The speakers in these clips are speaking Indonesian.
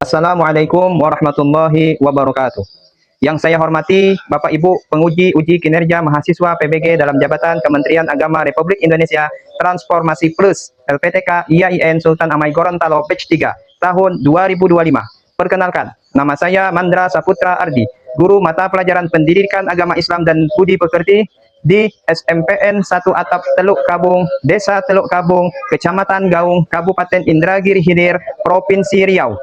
Assalamualaikum warahmatullahi wabarakatuh. Yang saya hormati Bapak Ibu penguji uji kinerja mahasiswa PBG dalam jabatan Kementerian Agama Republik Indonesia Transformasi Plus LPTK IAIN Sultan Amai Gorontalo Batch 3 tahun 2025. Perkenalkan, nama saya Mandra Saputra Ardi, guru mata pelajaran Pendidikan Agama Islam dan Budi Pekerti di SMPN 1 Atap Teluk Kabung, Desa Teluk Kabung, Kecamatan Gaung, Kabupaten Indragiri Hilir, Provinsi Riau.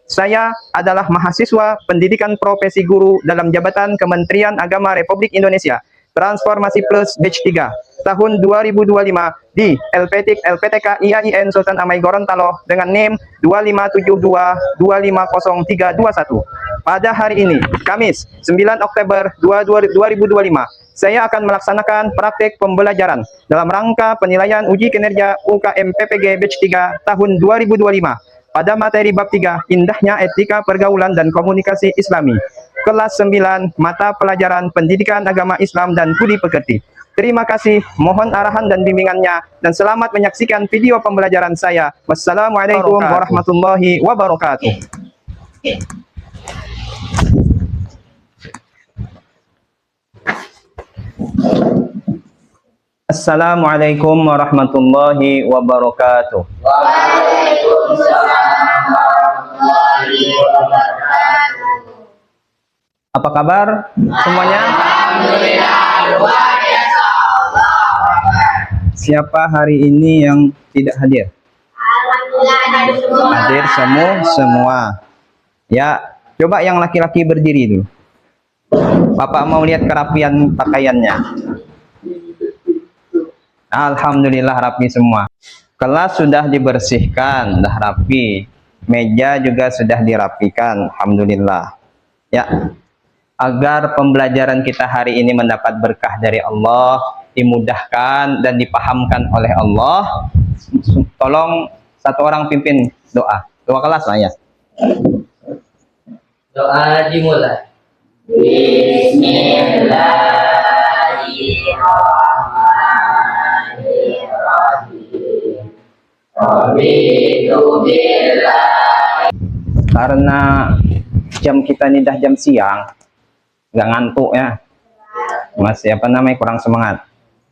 Saya adalah mahasiswa pendidikan profesi guru dalam jabatan Kementerian Agama Republik Indonesia Transformasi Plus Batch 3 tahun 2025 di LPTK IAIN Sultan Amai Gorontalo dengan NIM 2572250321. Pada hari ini, Kamis 9 Oktober 2025, saya akan melaksanakan praktek pembelajaran dalam rangka penilaian uji kinerja UKM PPG Batch 3 tahun 2025 pada materi bab 3, indahnya etika pergaulan dan komunikasi Islami. Kelas 9, mata pelajaran Pendidikan Agama Islam dan Budi Pekerti. Terima kasih, mohon arahan dan bimbingannya, dan selamat menyaksikan video pembelajaran saya. Wassalamualaikum warahmatullahi wabarakatuh. Assalamualaikum warahmatullahi wabarakatuh. Waalaikumsalam warahmatullahi wabarakatuh. Apa kabar semuanya? Alhamdulillah, luar biasa. Siapa hari ini yang tidak hadir? Alhamdulillah hadir semua. Hadir semua. Ya, coba yang laki-laki berdiri dulu. Bapak mau lihat kerapian pakaiannya. Alhamdulillah rapi semua. Kelas sudah dibersihkan, sudah rapi. Meja juga sudah dirapikan, alhamdulillah. Ya, agar pembelajaran kita hari ini mendapat berkah dari Allah, dimudahkan dan dipahamkan oleh Allah. Tolong satu orang pimpin doa. Doa kelas lah ya. Doa dimulai. Karena jam kita ini dah jam siang, nggak ngantuk ya, masih kurang semangat.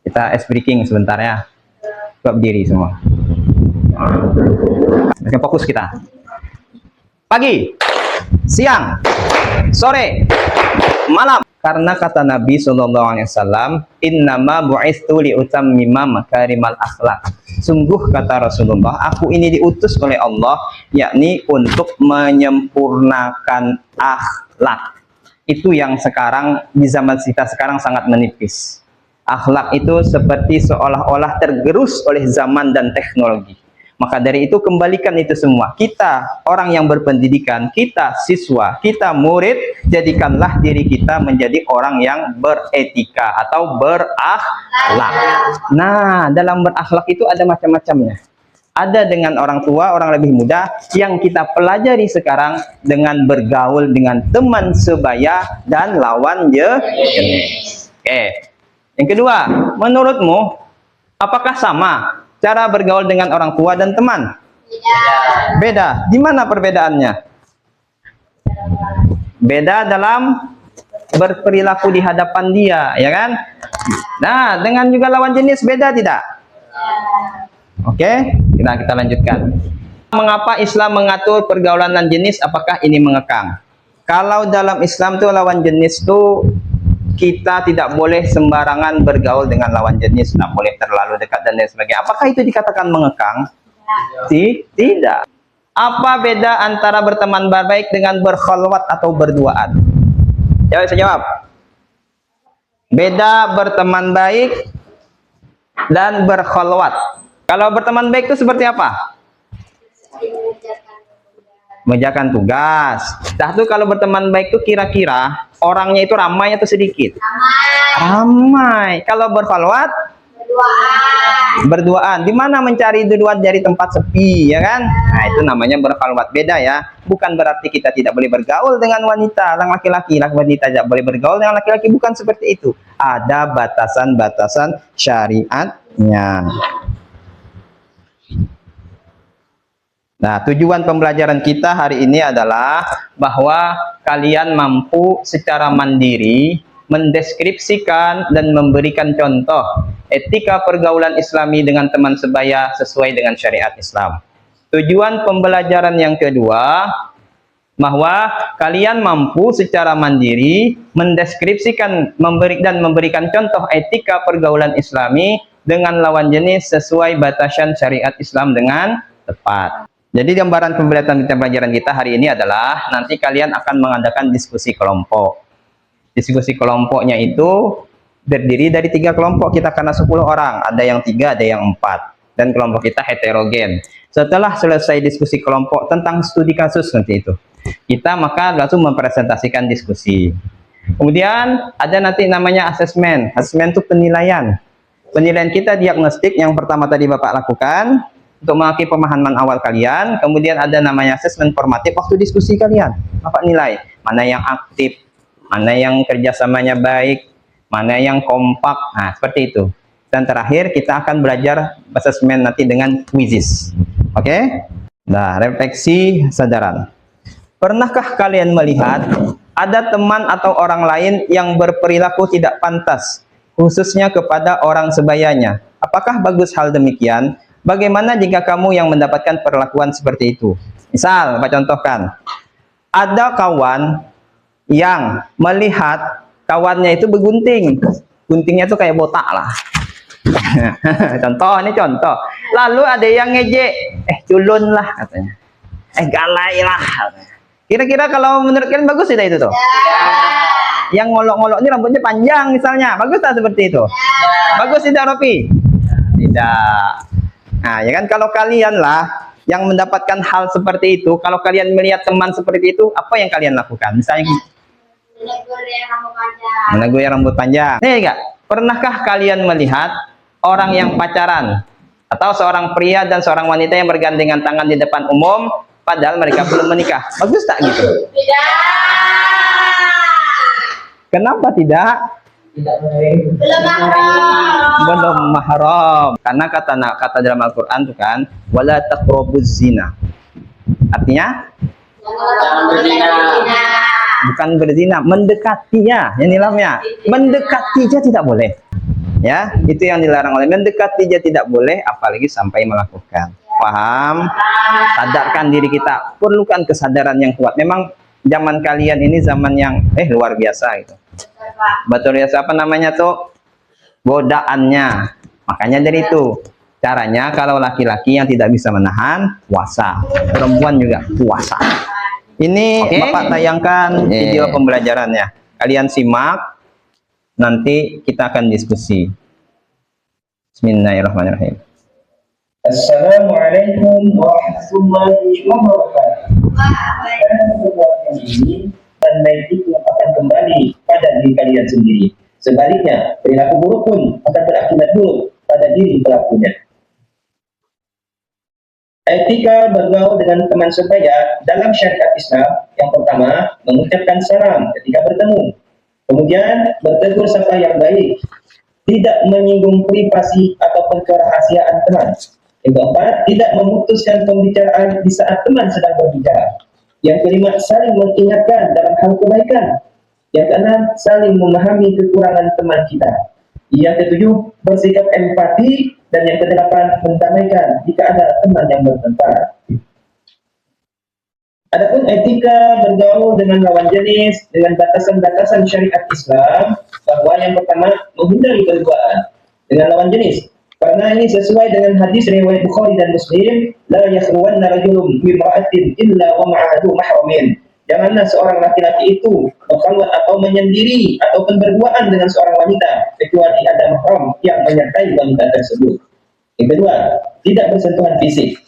Kita ice breaking sebentar ya. Coba berdiri semua. Masih fokus kita. Pagi, siang, sore, malam. Karena kata Nabi SAW, innama bu'istu liutammima makarimal akhlak. Sungguh kata Rasulullah, aku ini diutus oleh Allah, yakni untuk menyempurnakan akhlak. Itu yang sekarang, di zaman kita sekarang sangat menipis. Akhlak itu seperti seolah-olah tergerus oleh zaman dan teknologi. Maka dari itu kembalikan itu semua. Kita orang yang berpendidikan, kita siswa, kita murid, jadikanlah diri kita menjadi orang yang beretika atau berakhlak. Nah, dalam berakhlak itu ada macam-macamnya. Ada dengan orang tua, orang lebih muda, yang kita pelajari sekarang dengan bergaul dengan teman sebaya dan lawan jenis. Oke. Yang kedua, menurutmu apakah sama cara bergaul dengan orang tua dan teman? Beda. Di mana perbedaannya? Beda dalam berperilaku di hadapan dia, ya kan? Nah, dengan juga lawan jenis beda tidak? Oke, kita lanjutkan. Mengapa Islam mengatur pergaulan lawan jenis? Apakah ini mengekang? Kalau dalam Islam tuh lawan jenis tuh kita tidak boleh sembarangan bergaul dengan lawan jenis, tidak boleh terlalu dekat dan lain sebagainya. Apakah itu dikatakan mengekang? Tidak. Apa beda antara berteman baik dengan berkhalwat atau berduaan? Saya jawab. Beda berteman baik dan berkhalwat. Kalau berteman baik itu seperti apa? Mengerjakan tugas. Dah tuh kalau berteman baik tuh kira-kira orangnya itu ramai atau sedikit? Ramai. Kalau berkhalwat? Berduaan. Di mana mencari berduaan dari tempat sepi, ya kan? Nah, itu namanya berkhalwat. Beda ya. Bukan berarti kita tidak boleh bergaul dengan wanita, laki-laki. Wanita tidak boleh bergaul dengan laki-laki. Bukan seperti itu. Ada batasan-batasan syariatnya. Nah, tujuan pembelajaran kita hari ini adalah bahwa kalian mampu secara mandiri mendeskripsikan dan memberikan contoh etika pergaulan Islami dengan teman sebaya sesuai dengan syariat Islam. Tujuan pembelajaran yang kedua, bahwa kalian mampu secara mandiri mendeskripsikan dan memberikan contoh etika pergaulan Islami dengan lawan jenis sesuai batasan syariat Islam dengan tepat. Jadi gambaran pembelajaran kita hari ini adalah nanti kalian akan mengadakan diskusi kelompok. Diskusi kelompoknya itu terdiri dari 3 kelompok kita karena 10 orang. Ada yang 3, ada yang 4. Dan kelompok kita heterogen. Setelah selesai diskusi kelompok tentang studi kasus nanti itu, kita maka langsung mempresentasikan diskusi. Kemudian ada nanti namanya asesmen. Asesmen itu penilaian. Penilaian kita diagnostik yang pertama tadi Bapak lakukan untuk mengakhiri pemahaman awal kalian. Kemudian ada namanya asesmen formatif waktu diskusi kalian. Bapak nilai mana yang aktif, mana yang kerjasamanya baik, mana yang kompak. Nah, seperti itu. Dan terakhir kita akan belajar asesmen nanti dengan quizzes. Oke? Nah, refleksi kesadaran. Pernahkah kalian melihat ada teman atau orang lain yang berperilaku tidak pantas, khususnya kepada orang sebayanya? Apakah bagus hal demikian? Bagaimana jika kamu yang mendapatkan perlakuan seperti itu? Misal, Bapak contohkan. Ada kawan yang melihat kawannya itu begunting. Guntingnya itu kayak botak lah. Contoh, ini contoh. Lalu ada yang ngejek, culun lah katanya. Galai lah katanya. Kira-kira kalau menurut kalian bagus tidak itu tuh? Ya. Yang ngolok-ngolok ini rambutnya panjang misalnya. Bagus tak seperti itu? Ya. Bagus tidak, Rofi? Tidak. Nah, ya kan kalau kalian lah yang mendapatkan hal seperti itu, kalau kalian melihat teman seperti itu, apa yang kalian lakukan? Misalnya menegur yang rambut panjang. Nih enggak? Pernahkah kalian melihat orang yang pacaran atau seorang pria dan seorang wanita yang bergandengan tangan di depan umum padahal mereka belum menikah? Bagus tak gitu? Tidak. Kenapa tidak? Belum mahram. Belum mahram. Karena kata dalam Al-Qur'an itu kan wala taqrabuz zina. Artinya jangan berzina. Bukan berzina, mendekatinya, yang nilamnya. Mendekatinya tidak boleh. Ya, itu yang dilarang oleh mendekatinya tidak boleh apalagi sampai melakukan. Paham? Sadarkan diri kita, perlukan kesadaran yang kuat. Memang zaman kalian ini zaman yang luar biasa gitu. Betul biasa apa namanya tuh? Godaannya. Makanya dari itu caranya kalau laki-laki yang tidak bisa menahan puasa, perempuan juga puasa. Ini Bapak tayangkan video pembelajarannya. Kalian simak, nanti kita akan diskusi. Bismillahirrahmanirrahim. Assalamualaikum warahmatullahi wabarakatuh. Dan baik itu akan kembali pada diri kalian sendiri. Sebaliknya, perilaku buruk pun akan berakibat buruk pada diri pelakunya. Etika bergaul dengan teman sebaya dalam syariat Islam, yang pertama, mengucapkan salam ketika bertemu. Kemudian, bertegur sapa yang baik. Tidak menyinggung privasi ataupun kerahasiaan teman. Yang keempat, tidak memutuskan pembicaraan di saat teman sedang berbicara. Yang kelima, saling mengingatkan dalam hal kebaikan. Yang keenam, saling memahami kekurangan teman kita. Yang ketujuh, bersikap empati. Dan yang kedelapan, mendamaikan jika ada teman yang bertengkar. Adapun etika bergaul dengan lawan jenis dengan batasan-batasan syariat Islam, bahwa yang pertama, menghindari berduaan dengan lawan jenis. Karena ini sesuai dengan hadis riwayat Bukhari dan Muslim, la yakhruwanna rajulun bi imra'atin illa wa ma'ahu mahramin. Janganlah seorang laki-laki itu berkhulwat atau menyendiri ataupun berduaan dengan seorang wanita kecuali ada mahram yang menyertai wanita tersebut. Yang kedua, tidak bersentuhan fisik.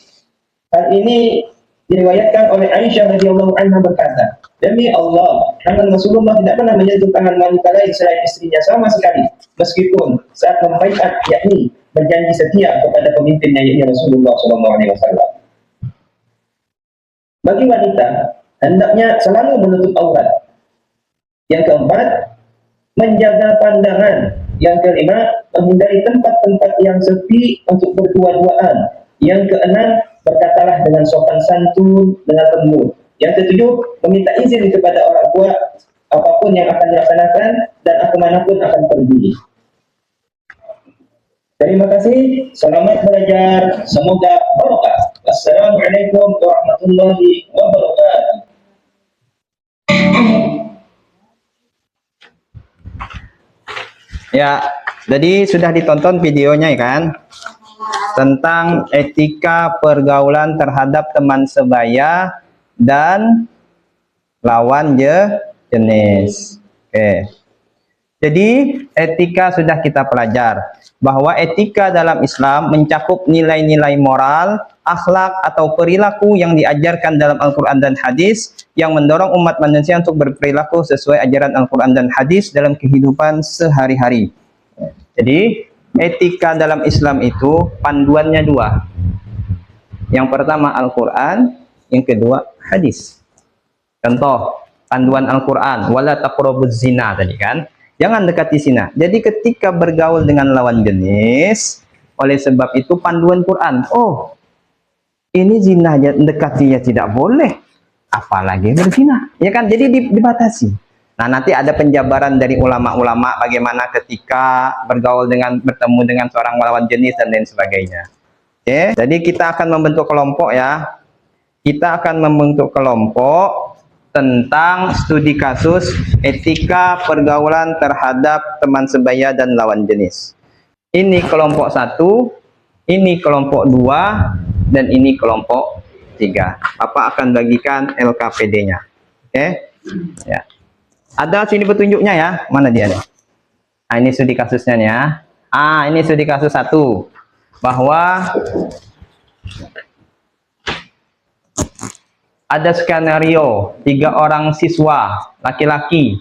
Hal ini diriwayatkan oleh Aisyah radhiyallahu anha berkata, demi Allah, tangan Rasulullah tidak pernah menyentuh tangan wanita lain selain istrinya sama sekali, meskipun saat membaiat, yakni berjanji setia kepada pemimpinnya yakni Rasulullah SAW. Bagi wanita, hendaknya selalu menutup aurat. Yang keempat, menjaga pandangan. Yang kelima, menghindari tempat-tempat yang sepi untuk berdua-duaan. Yang keenam, berkatalah dengan sopan santun, dengan lembut. Yang ketujuh, meminta izin kepada orang tua apapun yang akan dilaksanakan dan kemanapun akan pergi. Terima kasih, selamat belajar, semoga barokah. Wassalamualaikum warahmatullahi wabarakatuh. Ya, jadi sudah ditonton videonya ya kan? Tentang etika pergaulan terhadap teman sebaya dan lawan jenis. Oke. Jadi etika sudah kita pelajar bahwa etika dalam Islam mencakup nilai-nilai moral, akhlak atau perilaku yang diajarkan dalam Al-Quran dan hadis yang mendorong umat manusia untuk berperilaku sesuai ajaran Al-Quran dan hadis dalam kehidupan sehari-hari. Jadi etika dalam Islam itu panduannya dua. Yang pertama Al-Quran, yang kedua hadis. Contoh panduan Al-Quran, wala taqrabuz zina tadi kan. Jangan dekati zina. Jadi ketika bergaul dengan lawan jenis, oleh sebab itu panduan Quran. Oh, ini zina dekatinya tidak boleh, apalagi berzina. Ya kan? Jadi dibatasi. Nah, nanti ada penjabaran dari ulama-ulama bagaimana ketika bergaul bertemu dengan seorang lawan jenis dan lain sebagainya. Oke, jadi kita akan membentuk kelompok ya. Kita akan membentuk kelompok tentang studi kasus etika pergaulan terhadap teman sebaya dan lawan jenis. Ini kelompok 1, ini kelompok 2, dan ini kelompok 3. Bapak akan bagikan LKPD-nya. Oke? Ya. Ada sini petunjuknya ya. Mana dia nih? Nah, ini studi kasusnya ya. Ini studi kasus 1. Bahwa ada skenario 3 orang siswa laki-laki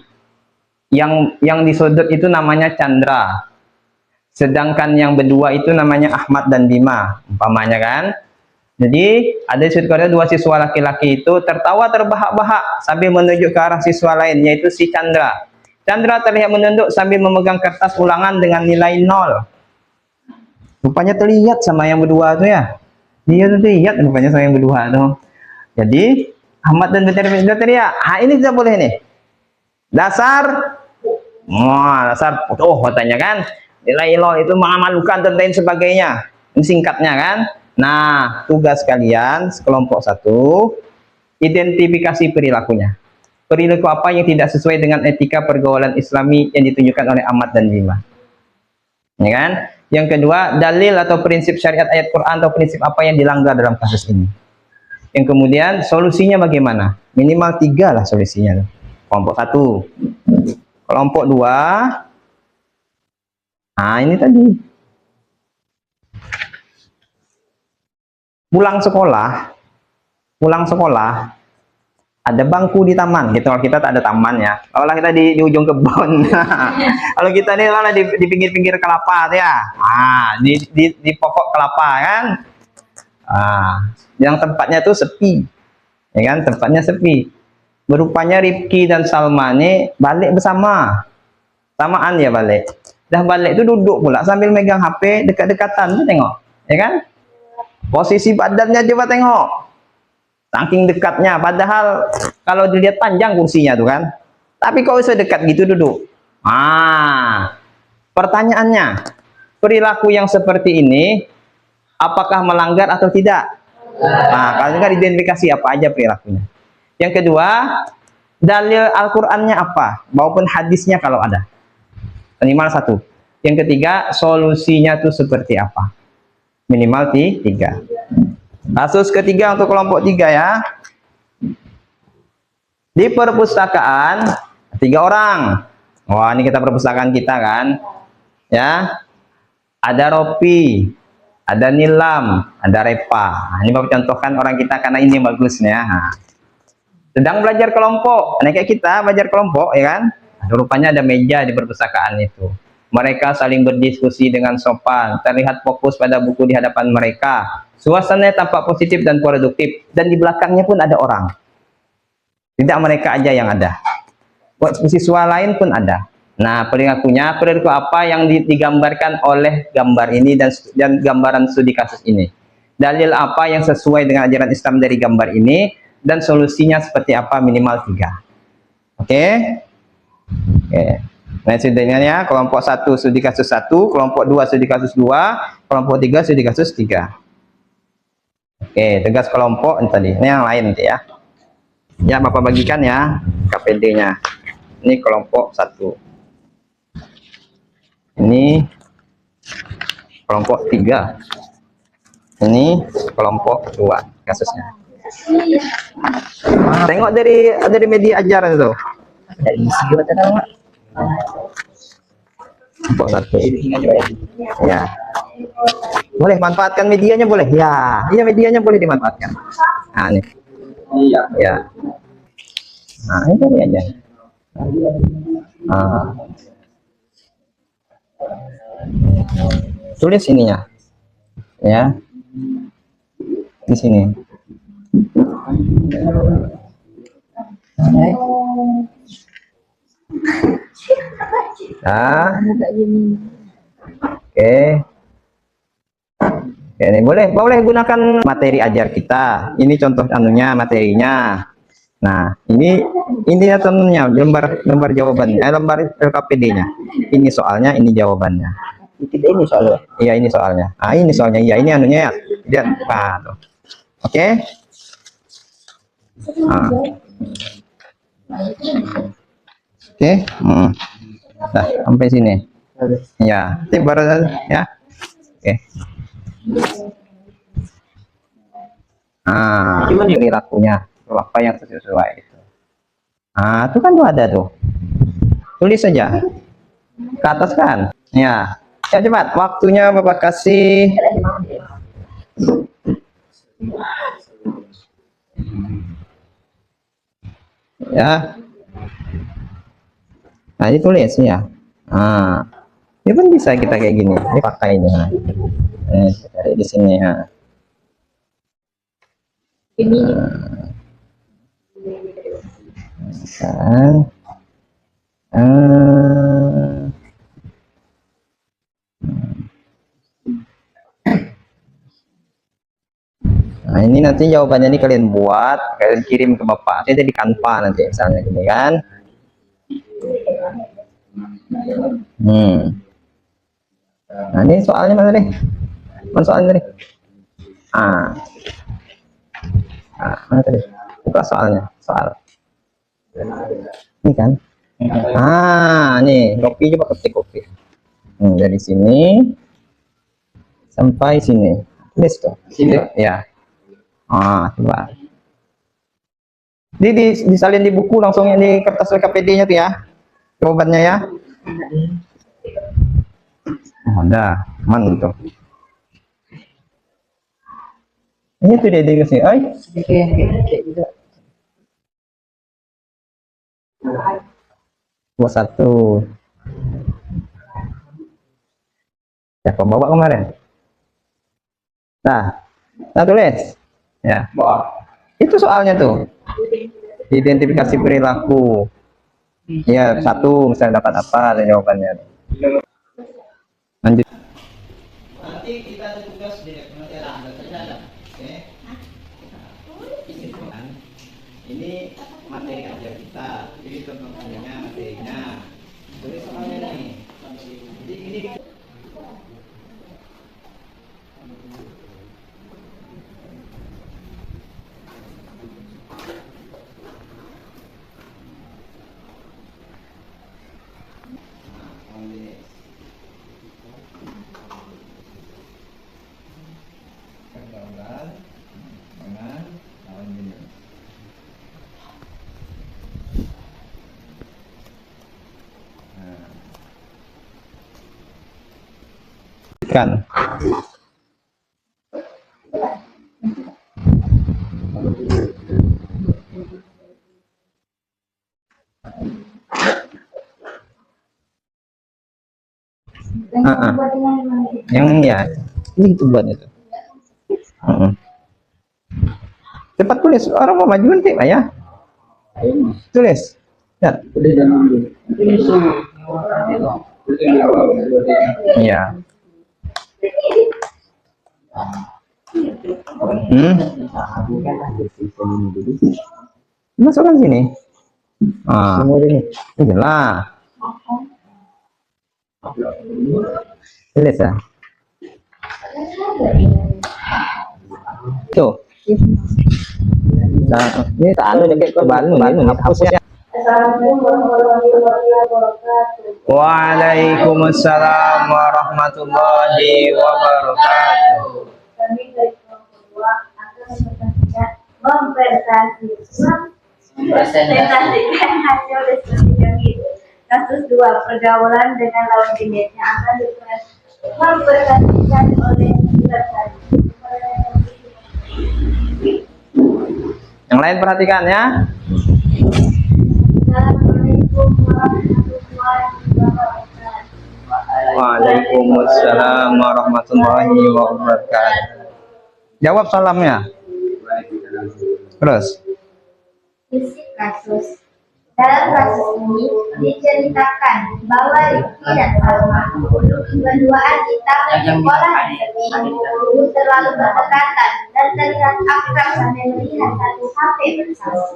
yang disodot itu namanya Chandra, sedangkan yang berdua itu namanya Ahmad dan Bima umpamanya kan. Jadi ada skenario 2 siswa laki-laki itu tertawa terbahak-bahak sambil menunjuk ke arah siswa lain, yaitu si Chandra. Chandra terlihat menunduk sambil memegang kertas ulangan dengan nilai 0. Rupanya terlihat sama yang berdua tuh ya. Dia tuh terlihat rupanya sama yang berdua tuh. Jadi Ahmad dan Bima teriak, ini tidak boleh nih. Dasar katanya kan, nilai nol itu memalukan dan lain sebagainya. Ini singkatnya kan. Nah, tugas kalian kelompok 1, identifikasi perilakunya. Perilaku apa yang tidak sesuai dengan etika pergaulan Islami yang ditunjukkan oleh Ahmad dan Bima. Ya kan? Yang kedua, dalil atau prinsip syariat ayat Quran atau prinsip apa yang dilanggar dalam kasus ini. Yang kemudian solusinya bagaimana? Minimal 3 lah solusinya. Kelompok 1. Kelompok 2. Ini tadi. Pulang sekolah, ada bangku di taman. Gitu, kalau kita tak ada taman ya. Kalau kita di ujung kebun. Kalau kita ini lah di pinggir-pinggir kelapa ya. Di pokok kelapa kan. Yang tempatnya tuh sepi, ya kan, tempatnya sepi. Berupanya Rifki dan Salma ini balik samaan ya balik. Dah balik itu duduk pula sambil megang HP dekat-dekatan tuh tengok, ya kan? Posisi badannya coba tengok, saking dekatnya. Padahal kalau dilihat panjang kursinya tuh kan, tapi kok bisa dekat gitu duduk. Pertanyaannya, perilaku yang seperti ini apakah melanggar atau tidak? Kalau kan identifikasi apa aja perilakunya. Yang kedua, dalil Al-Qur'annya apa, maupun hadisnya kalau ada. Minimal 1. Yang ketiga, solusinya tuh seperti apa. Minimal 3. Kasus ketiga untuk kelompok 3 ya. Di perpustakaan 3 orang. Wah, ini kita perpustakaan kita kan. Ya. Ada Ropi, ada Nilam, ada Repa. Ini bapak contohkan orang kita karena ini bagusnya. Sedang belajar kelompok. Nah, kayak kita belajar kelompok ya kan. Rupanya ada meja di perpustakaan itu. Mereka saling berdiskusi dengan sopan. Terlihat fokus pada buku di hadapan mereka. Suasananya tampak positif dan produktif. Dan di belakangnya pun ada orang. Tidak mereka aja yang ada. Siswa lain pun ada. Nah, perilaku apa yang digambarkan oleh gambar ini dan gambaran studi kasus ini. Dalil apa yang sesuai dengan ajaran Islam dari gambar ini, dan solusinya seperti apa, minimal 3. Oke. Oke. Nah, sudah ya, kelompok 1 studi kasus 1, kelompok 2 studi kasus 2, kelompok 3 studi kasus 3. Oke, tugas kelompok ini tadi. Ini yang lain nanti ya. Ya, Bapak bagikan ya KPD-nya. Ini kelompok 1. Ini kelompok 3. Ini kelompok 2 kasusnya. Tengok dari media ajar itu. Dari isi baca nama. Kelompok 1. Ya. Boleh manfaatkan medianya, boleh. Ya, iya, medianya boleh dimanfaatkan. Nah, ini. Iya. Ya. Nah, ini aja. Nah. Tulis ininya. Ya. Di sini. Nah. Oke. Oke, ini boleh gunakan materi ajar kita. Ini contoh anunya, materinya. Nah, ini contohnya lembar jawabannya, lembar LKPD-nya. Ini soalnya, ini jawabannya. Tidak, ini soalnya. Iya, ini soalnya. Ah, ini soalnya. Iya, ini anunya ya. Lihat. Nah, tuh. Oke. Nah. Oke. Nah, sampai sini. Ya, tip baru ya. Oke. Ah, perilakunya apa yang sesuai itu. Ah, itu kan tuh ada tuh. Tulis saja. Ke atas kan? Ya. Ya, cepat. Waktunya Bapak kasih. Ya. Nah, ditulis ya. Ah. Ini pun bisa kita kayak gini. Ini pakai ini. Nah. Cari di sini ya. Ini Kan. Nah, ini nanti jawabannya ini kalian buat, kalian kirim ke Bapak. Saya di Canva nanti misalnya gini kan. Nah, ini soalnya mana nih? Mana soalnya nih? Mana tadi? Buka soalnya, soal. Ini kan? Nih, kopi, coba ketik kopi. Dari sini sampai sini. Tulis tuh. Ya. Coba. Disalin di buku langsung yang di kertas LKPD-nya tuh ya. Jawabannya ya. Ada, mana tuh? Ini tuh dia di sini. Kayak gitu. Buat 1. Siapa bawa kemarin? Nah, tulis. Ya. Itu soalnya tuh. Identifikasi perilaku. Ya, 1 misalnya dapat apa dan jawabannya. Lanjut. Nanti kita ada tugas di ada. Oke. Ini materi ajar kita. Jadi contohnya materinya. Tulis soalnya nih. Jadi ini kan. Yang ya, ini gitu buat itu. Cepat tulis, orang mau maju nanti Pak ya. Tulis. Ya. Iya. Masukkan sini. Ah, ini lah. Tulis ya. Tuh. Nah, ini tak anu kayak kebalik hapus ya. Assalamualaikum warahmatullahi wabarakatuh. Waalaikumsalam warahmatullahi wabarakatuh. Kami dari kelompok 2 akan mempresentasikan hasil diskusi kami. Kasus 2, pergaulan dengan lawan jenis yang akan mempresentasikan oleh Ustaz. Yang lain perhatikan ya. Assalamualaikum warahmatullahi wabarakatuh. Waalaikumsalam warahmatullahi wabarakatuh. Jawab salamnya. Terus. Isi kasus. Dalam kasus ini diceritakan bahwa Rifki dan Salma berduaan ditangkap di sekolah dulu terlalu berdekatan dan terlihat akrab sampai melihat satu HP bersama.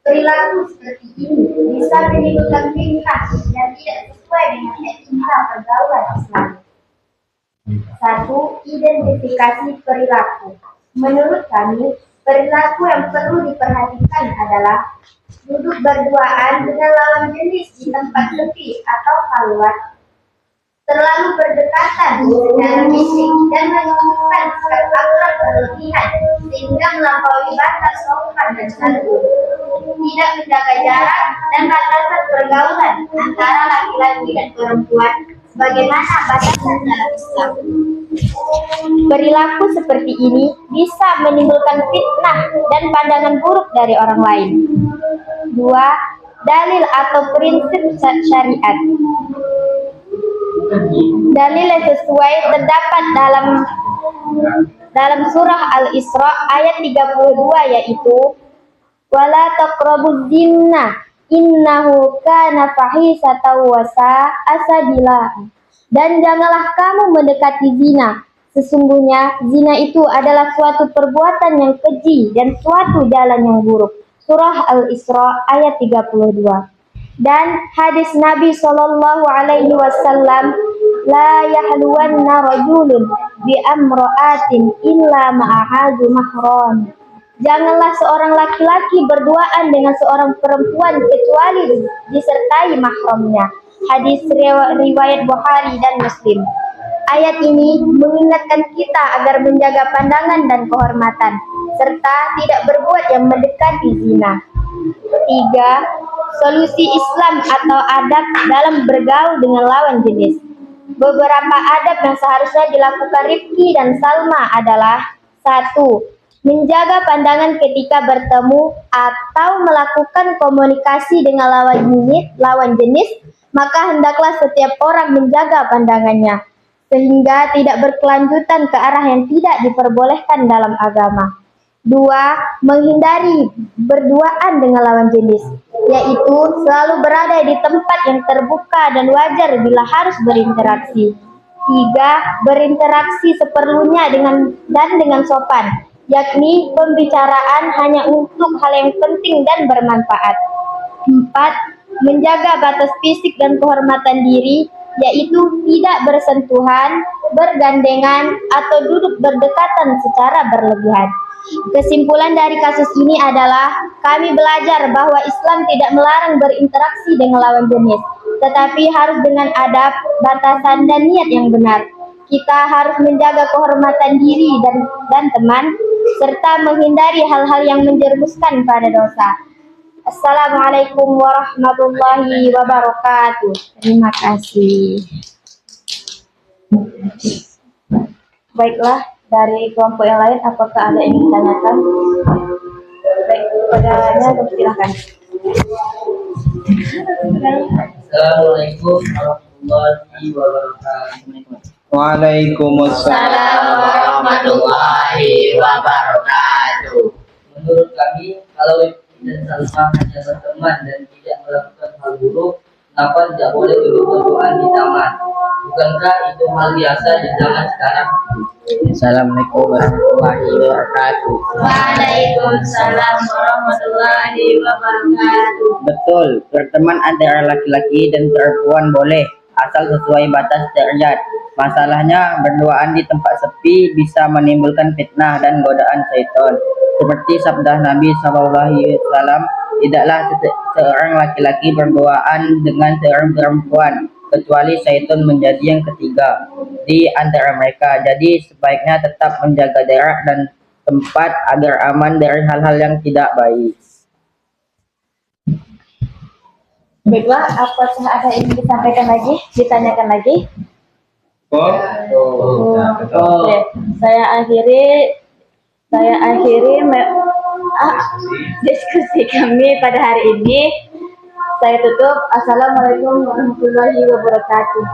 Perilaku seperti ini bisa menimbulkan fitnah yang tidak sesuai dengan etika pergaulan Islam. 1. Identifikasi perilaku. Menurut kami, perilaku yang perlu diperhatikan adalah duduk berduaan dengan lawan jenis di tempat sepi atau keluar, terlalu berdekatan secara fisik dan menunjukkan sikap akrab berlebihan sehingga melampaui batas sopan dan santun, tidak menjaga jarak dan batasan pergaulan antara laki-laki dan perempuan sebagaimana batasan dalam Islam. Perilaku seperti ini bisa menimbulkan fitnah dan pandangan buruk dari orang lain. 2. Dalil atau prinsip syariat. Dalil yang sesuai terdapat dalam surah Al-Isra ayat 32 yaitu wala taqrabuz zina innahu kana fahisatan wa sa'a sabila. Dan janganlah kamu mendekati zina. Sesungguhnya zina itu adalah suatu perbuatan yang keji dan suatu jalan yang buruk. Surah Al-Isra ayat 32. Dan hadis Nabi Shallallahu Alaihi Wasallam, la yahluwanna rajulun bi amra'atin illa ma'ahadu mahram. Janganlah seorang laki-laki berduaan dengan seorang perempuan kecuali disertai mahramnya. Hadis riwayat Bukhari dan Muslim. Ayat ini mengingatkan kita agar menjaga pandangan dan kehormatan, serta tidak berbuat yang mendekati zina. 3. Solusi Islam atau adab dalam bergaul dengan lawan jenis. Beberapa adab yang seharusnya dilakukan Rifki dan Salma adalah 1. Menjaga pandangan ketika bertemu atau melakukan komunikasi dengan lawan jenis, maka hendaklah setiap orang menjaga pandangannya, sehingga tidak berkelanjutan ke arah yang tidak diperbolehkan dalam agama. 2. Menghindari berduaan dengan lawan jenis, yaitu selalu berada di tempat yang terbuka dan wajar bila harus berinteraksi. 3. Berinteraksi seperlunya dengan sopan, yakni pembicaraan hanya untuk hal yang penting dan bermanfaat. 4. Menjaga batas fisik dan kehormatan diri, yaitu tidak bersentuhan, bergandengan, atau duduk berdekatan secara berlebihan. Kesimpulan dari kasus ini adalah kami belajar bahwa Islam tidak melarang berinteraksi dengan lawan jenis, tetapi harus dengan adab, batasan, dan niat yang benar. Kita harus menjaga kehormatan diri dan teman, serta menghindari hal-hal yang menjerumuskan pada dosa. Assalamualaikum warahmatullahi wabarakatuh. Terima kasih. Baiklah, dari kelompok yang lain, apakah ada yang ditanyakan? Baik, kepadanya silakan. Assalamualaikum warahmatullahi wabarakatuh. Waalaikumsalam warahmatullahi wabarakatuh. Menurut kami, kalau Rifki dan Salma hanya berteman dan tidak melakukan hal buruk, Kenapa tidak boleh duduk berdoa di taman? Bukankah itu hal biasa di zaman sekarang? Assalamualaikum warahmatullahi wabarakatuh. Waalaikumsalam warahmatullahi wabarakatuh. Betul, berteman antara laki-laki dan perempuan boleh, asal sesuai batas syariat. Masalahnya, berduaan di tempat sepi bisa menimbulkan fitnah dan godaan syaitan. Seperti sabda Nabi SAW, tidaklah seorang laki-laki berduaan dengan seorang perempuan, kecuali syaitan menjadi yang ketiga di antara mereka. Jadi sebaiknya tetap menjaga jarak dan tempat agar aman dari hal-hal yang tidak baik. Baiklah, apakah ada yang ingin disampaikan lagi, ditanyakan lagi? Oke, saya akhiri diskusi kami pada hari ini. Saya tutup. Assalamualaikum warahmatullahi wabarakatuh.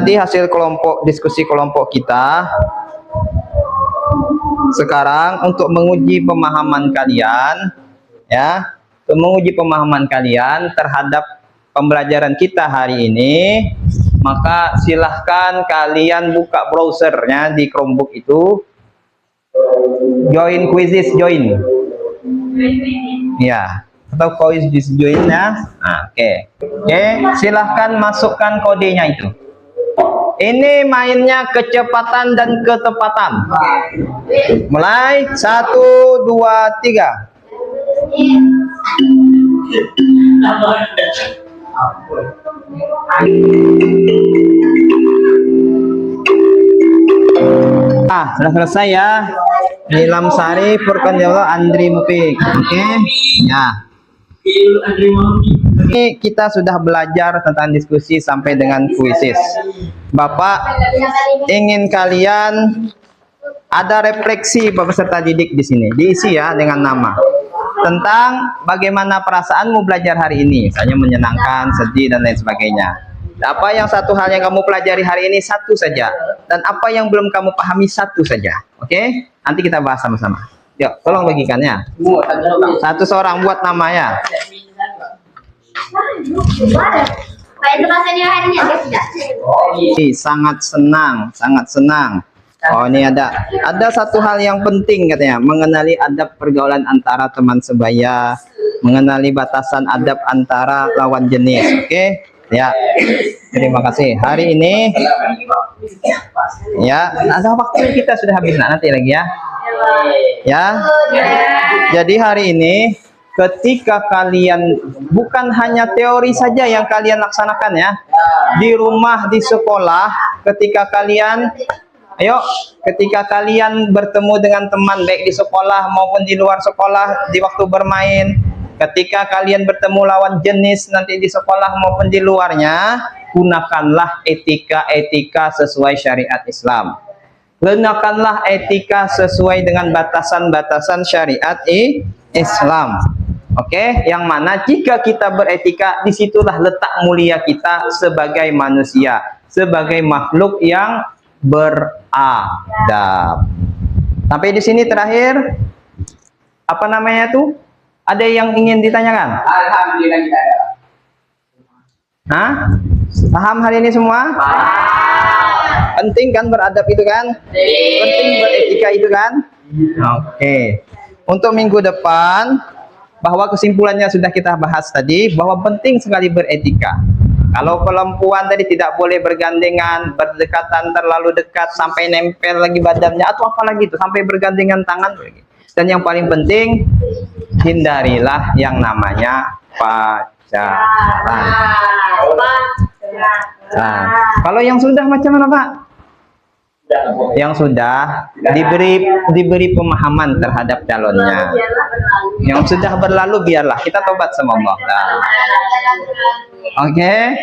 Tadi hasil diskusi kelompok kita. Sekarang untuk menguji pemahaman kalian, ya, untuk menguji pemahaman kalian terhadap pembelajaran kita hari ini, maka silahkan kalian buka browsernya di Chromebook itu, join quizzes, join, ya, atau quizzes join ya. Nah, oke, silahkan masukkan kodenya itu. Ini mainnya kecepatan dan ketepatan. Mulai 1, 2, 3. Sudah selesai ya. Nilam Sari, Furkan Jawla, Andri Mufik. Oke. Ya. Ini kita sudah belajar tentang diskusi sampai dengan kuisis. Bapak ingin kalian ada refleksi peserta didik di sini, diisi ya dengan nama tentang bagaimana perasaanmu belajar hari ini, misalnya menyenangkan, sedih dan lain sebagainya. Apa yang satu hal yang kamu pelajari hari ini satu saja, dan apa yang belum kamu pahami satu saja. Oke? Nanti kita bahas sama-sama. Yuk, tolong bagikannya. Satu seorang buat namanya. Sangat senang, sangat senang. Oh, ini ada satu hal yang penting katanya, mengenali adab pergaulan antara teman sebaya, mengenali batasan adab antara lawan jenis. Oke? Ya. Terima kasih. Hari ini ya, ada waktu kita sudah habis nanti lagi ya. Ya. Jadi hari ini ketika kalian bukan hanya teori saja yang kalian laksanakan ya, di rumah, di sekolah, ketika kalian bertemu dengan teman baik di sekolah maupun di luar sekolah, di waktu bermain, ketika kalian bertemu lawan jenis nanti di sekolah maupun di luarnya, gunakanlah etika sesuai syariat Islam. Gunakanlah etika sesuai dengan batasan-batasan syariat Islam. Oke, yang mana jika kita beretika, disitulah letak mulia kita sebagai manusia, sebagai makhluk yang beradab. Sampai di sini terakhir. Apa namanya tuh? Ada yang ingin ditanyakan? Alhamdulillah tidak ada. Hah? Paham hari ini semua? Penting kan beradab itu kan? Penting beretika itu kan? Oke. Untuk minggu depan, bahwa kesimpulannya sudah kita bahas tadi, bahwa penting sekali beretika. Kalau perempuan tadi tidak boleh bergandengan, berdekatan terlalu dekat sampai nempel lagi badannya, atau apalagi itu sampai bergandengan tangan. Dan yang paling penting, hindarilah yang namanya pacaran. Nah, kalau yang sudah macam mana Pak? Yang sudah diberi pemahaman terhadap calonnya. Yang sudah berlalu biarlah kita tobat sama Allah. Nah. Oke.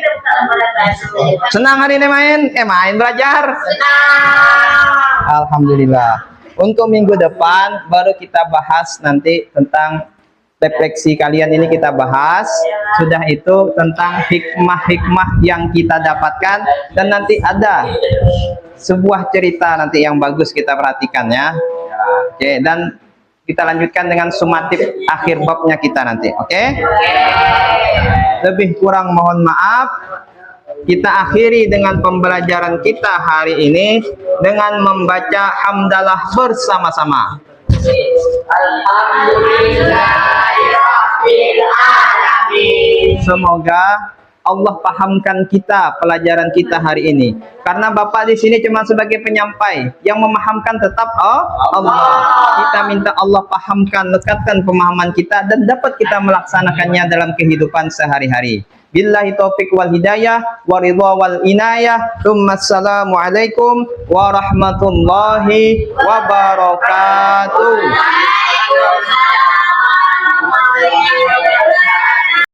Senang hari ini main belajar. Alhamdulillah. Untuk minggu depan baru kita bahas nanti tentang refleksi kalian ini kita bahas. Sudah itu tentang hikmah-hikmah yang kita dapatkan, dan nanti ada sebuah cerita nanti yang bagus kita perhatikan ya. Oke, dan Kita lanjutkan dengan sumatif akhir babnya kita nanti. Oke? Lebih kurang mohon maaf. Kita akhiri dengan pembelajaran kita hari ini dengan membaca hamdalah bersama-sama. Semoga Allah pahamkan kita pelajaran kita hari ini. Karena Bapak di sini cuma sebagai penyampai, yang memahamkan tetap Allah. Kita minta Allah pahamkan, lekatkan pemahaman kita dan dapat kita melaksanakannya dalam kehidupan sehari-hari. Billahi taufiq wal hidayah wa ridha wal inayah. Assalamu alaikum warahmatullahi wabarakatuh.